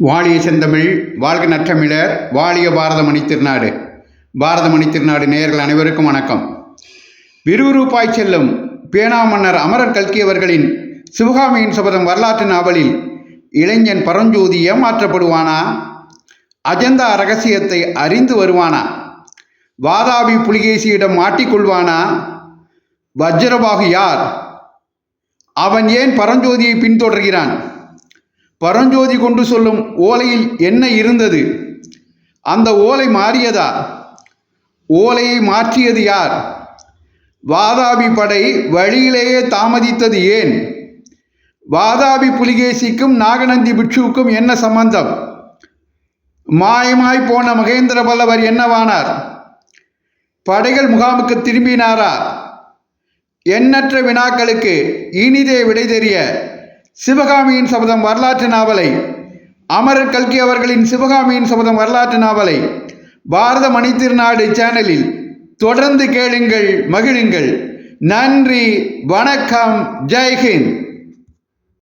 வாழிய செந்தமிழ் வாழ்க நற்றமிழர் வாழிய பாரதமணி திருநாடு. பாரதமணி திருநாடு நேயர்கள் அனைவருக்கும் வணக்கம். விறுவிறுப்பாய் செல்லும் பேனா மன்னர் அமரர் கல்கி அவர்களின் சிவகாமியின் சபதம் வரலாற்று நாவலில் இளைஞன் பரஞ்சோதி ஏமாற்றப்படுவானா? அஜந்தா ரகசியத்தை அறிந்து வருவானா? வாதாபி புலிகேசியிடம் மாட்டிக்கொள்வானா? வஜ்ரபாகு யார்? அவன் ஏன் பரஞ்சோதியை பின்தொடர்கிறான்? பரஞ்சோதி கொண்டு சொல்லும் ஓலையில் என்ன இருந்தது? அந்த ஓலை மாறியதா? ஓலையை மாற்றியது யார்? வாதாபி படை வழியிலேயே தாமதித்தது ஏன்? வாதாபி புலிகேசிக்கும் நாகநந்தி பிட்சுவுக்கும் என்ன சம்பந்தம்? மாயமாய் போன மகேந்திர பல்லவர் என்னவானார்? படைகள் முகாமுக்கு திரும்பினாரா? எண்ணற்ற வினாக்களுக்கு இனிதே விடை தெரிய சிவகாமியின் சபதம் வரலாற்று நாவலை, அமரர் கல்கி அவர்களின் சிவகாமியின் சபதம் வரலாற்று நாவலை பாரத மணி திருநாடு சேனலில் தொடர்ந்து கேளுங்கள், மகிழுங்கள். நன்றி, வணக்கம், ஜெய்ஹிந்த்.